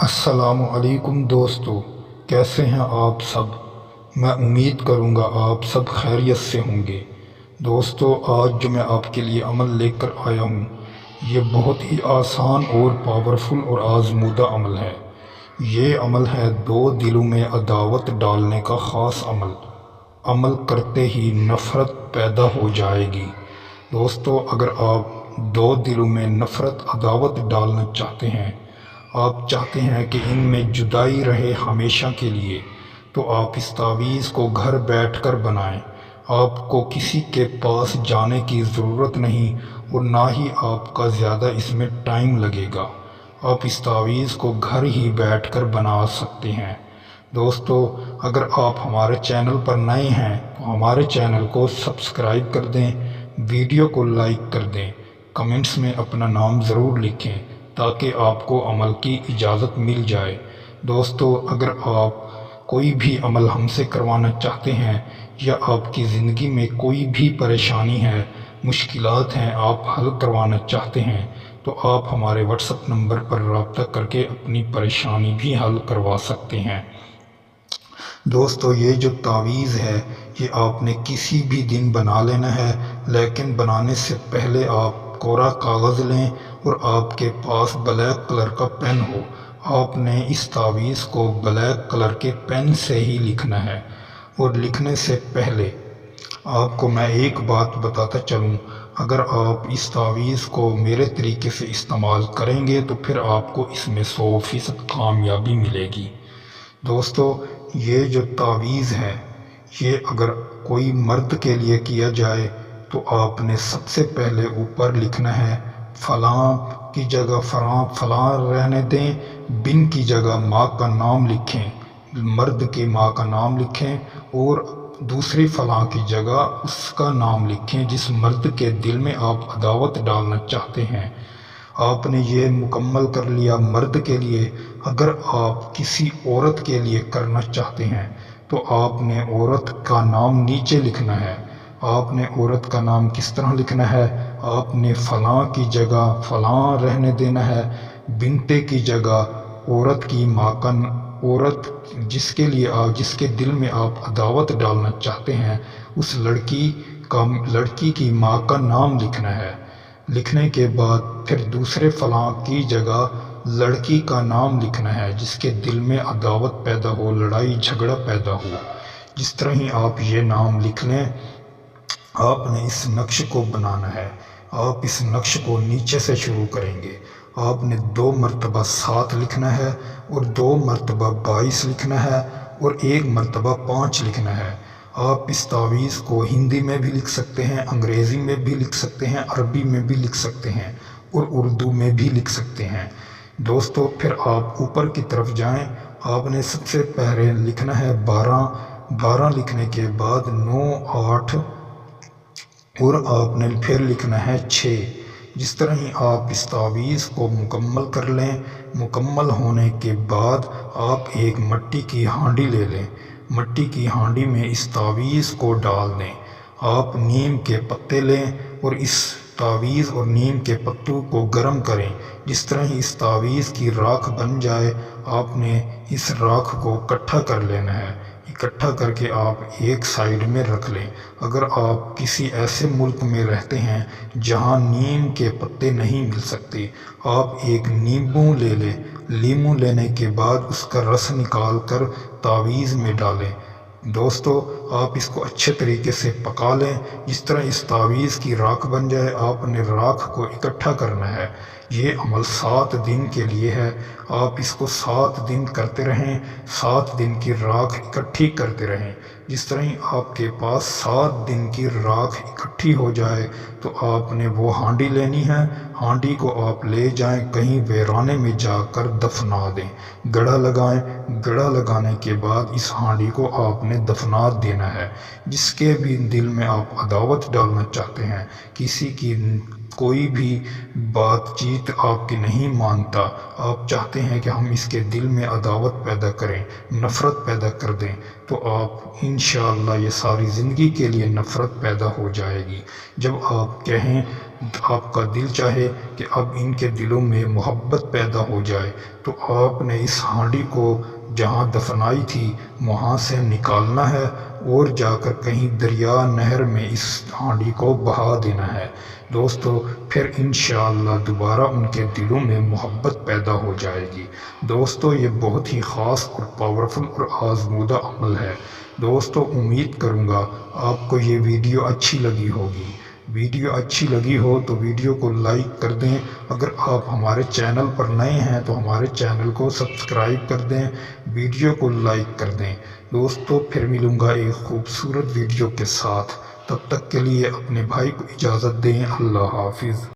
السلام علیکم دوستو، کیسے ہیں آپ سب؟ میں امید کروں گا آپ سب خیریت سے ہوں گے۔ دوستو، آج جو میں آپ کے لیے عمل لے کر آیا ہوں، یہ بہت ہی آسان اور پاورفل اور آزمودہ عمل ہے۔ یہ عمل ہے دو دلوں میں عداوت ڈالنے کا خاص عمل۔ عمل کرتے ہی نفرت پیدا ہو جائے گی۔ دوستو، اگر آپ دو دلوں میں نفرت عداوت ڈالنا چاہتے ہیں، آپ چاہتے ہیں کہ ان میں جدائی رہے ہمیشہ کے لیے، تو آپ اس تعویذ کو گھر بیٹھ کر بنائیں۔ آپ کو کسی کے پاس جانے کی ضرورت نہیں اور نہ ہی آپ کا زیادہ اس میں ٹائم لگے گا۔ آپ اس تعویذ کو گھر ہی بیٹھ کر بنا سکتے ہیں۔ دوستو، اگر آپ ہمارے چینل پر نئے ہیں تو ہمارے چینل کو سبسکرائب کر دیں، ویڈیو کو لائک کر دیں، کمنٹس میں اپنا نام ضرور لکھیں تاکہ آپ کو عمل کی اجازت مل جائے۔ دوستو، اگر آپ کوئی بھی عمل ہم سے کروانا چاہتے ہیں یا آپ کی زندگی میں کوئی بھی پریشانی ہے، مشکلات ہیں، آپ حل کروانا چاہتے ہیں، تو آپ ہمارے واٹس ایپ نمبر پر رابطہ کر کے اپنی پریشانی بھی حل کروا سکتے ہیں۔ دوستو، یہ جو تعویذ ہے یہ آپ نے کسی بھی دن بنا لینا ہے، لیکن بنانے سے پہلے آپ کوڑا کاغذ لیں اور آپ کے پاس بلیک کلر کا پین ہو۔ آپ نے اس تعویذ کو بلیک کلر کے پین سے ہی لکھنا ہے، اور لکھنے سے پہلے آپ کو میں ایک بات بتاتا چلوں، اگر آپ اس تعویذ کو میرے طریقے سے استعمال کریں گے تو پھر آپ کو اس میں 100% کامیابی ملے گی۔ دوستو، یہ جو تعویذ ہے یہ اگر کوئی مرد کے لیے کیا جائے تو آپ نے سب سے پہلے اوپر لکھنا ہے فلاں کی جگہ فلاں رہنے دیں، بن کی جگہ ماں کا نام لکھیں، مرد کی ماں کا نام لکھیں، اور دوسری فلاں کی جگہ اس کا نام لکھیں جس مرد کے دل میں آپ عداوت ڈالنا چاہتے ہیں۔ آپ نے یہ مکمل کر لیا مرد کے لیے۔ اگر آپ کسی عورت کے لیے کرنا چاہتے ہیں تو آپ نے عورت کا نام نیچے لکھنا ہے۔ آپ نے عورت کا نام کس طرح لکھنا ہے؟ آپ نے فلاں کی جگہ فلاں رہنے دینا ہے، بنتے کی جگہ عورت کی ماں کا، عورت جس کے دل میں آپ عداوت ڈالنا چاہتے ہیں اس لڑکی کی ماں کا نام لکھنا ہے۔ لکھنے کے بعد پھر دوسرے فلاں کی جگہ لڑکی کا نام لکھنا ہے جس کے دل میں عداوت پیدا ہو، لڑائی جھگڑا پیدا ہو۔ جس طرح ہی آپ یہ نام لکھ لیں، آپ نے اس نقش کو بنانا ہے۔ آپ اس نقش کو نیچے سے شروع کریں گے۔ آپ نے 2 مرتبہ 7 لکھنا ہے اور 2 مرتبہ 22 لکھنا ہے اور 1 مرتبہ 5 لکھنا ہے۔ آپ اس تعویذ کو ہندی میں بھی لکھ سکتے ہیں، انگریزی میں بھی لکھ سکتے ہیں، عربی میں بھی لکھ سکتے ہیں اور اردو میں بھی لکھ سکتے ہیں۔ دوستو، پھر آپ اوپر کی طرف جائیں۔ آپ نے سب سے پہلے لکھنا ہے 12 لکھنے کے بعد 9، 8 اور آپ نے پھر لکھنا ہے 6۔ جس طرح ہی آپ اس تعویذ کو مکمل کر لیں، مکمل ہونے کے بعد آپ ایک مٹی کی ہانڈی لے لیں۔ مٹی کی ہانڈی میں اس تعویذ کو ڈال دیں۔ آپ نیم کے پتے لیں اور اس تعویذ اور نیم کے پتوں کو گرم کریں۔ جس طرح ہی اس تعویذ کی راکھ بن جائے، آپ نے اس راکھ کو اکٹھا کر لینا ہے۔ اکٹھا کر کے آپ ایک سائیڈ میں رکھ لیں۔ اگر آپ کسی ایسے ملک میں رہتے ہیں جہاں نیم کے پتے نہیں مل سکتے، آپ ایک نیمبو لے لیں۔ لیمو لینے کے بعد اس کا رس نکال کر تعویذ میں ڈالیں۔ دوستو، آپ اس کو اچھے طریقے سے پکا لیں۔ جس طرح اس تعویذ کی راکھ بن جائے، آپ نے راکھ کو اکٹھا کرنا ہے۔ یہ عمل 7 دن کے لیے ہے۔ آپ اس کو 7 دن کرتے رہیں، 7 دن کی راکھ اکٹھی کرتے رہیں۔ جس طرح ہی آپ کے پاس 7 دن کی راکھ اکٹھی ہو جائے تو آپ نے وہ ہانڈی لینی ہے۔ ہانڈی کو آپ لے جائیں، کہیں ویرانے میں جا کر دفنا دیں، گڑھا لگائیں۔ گڑھا لگانے کے بعد اس ہانڈی کو آپ نے دفنا دینا ہے۔ جس کے بھی دل میں آپ عداوت ڈالنا چاہتے ہیں، کسی کی کوئی بھی بات چیت آپ کی نہیں مانتا، آپ چاہتے ہیں کہ ہم اس کے دل میں عداوت پیدا کریں، نفرت پیدا کر دیں، تو آپ انشاءاللہ یہ ساری زندگی کے لیے نفرت پیدا ہو جائے گی۔ جب آپ کہیں، آپ کا دل چاہے کہ اب ان کے دلوں میں محبت پیدا ہو جائے، تو آپ نے اس ہانڈی کو جہاں دفنائی تھی وہاں سے نکالنا ہے اور جا کر کہیں دریا نہر میں اس ہانڈی کو بہا دینا ہے دوستو۔ پھر انشاءاللہ دوبارہ ان کے دلوں میں محبت پیدا ہو جائے گی دوستو۔ یہ بہت ہی خاص اور پاورفل اور آزمودہ عمل ہے دوستو۔ امید کروں گا آپ کو یہ ویڈیو اچھی لگی ہوگی۔ ویڈیو اچھی لگی ہو تو ویڈیو کو لائک کر دیں۔ اگر آپ ہمارے چینل پر نئے ہیں تو ہمارے چینل کو سبسکرائب کر دیں، ویڈیو کو لائک کر دیں دوستو۔ پھر ملوں گا ایک خوبصورت ویڈیو کے ساتھ، تب تک کے لیے اپنے بھائی کو اجازت دیں۔ اللہ حافظ۔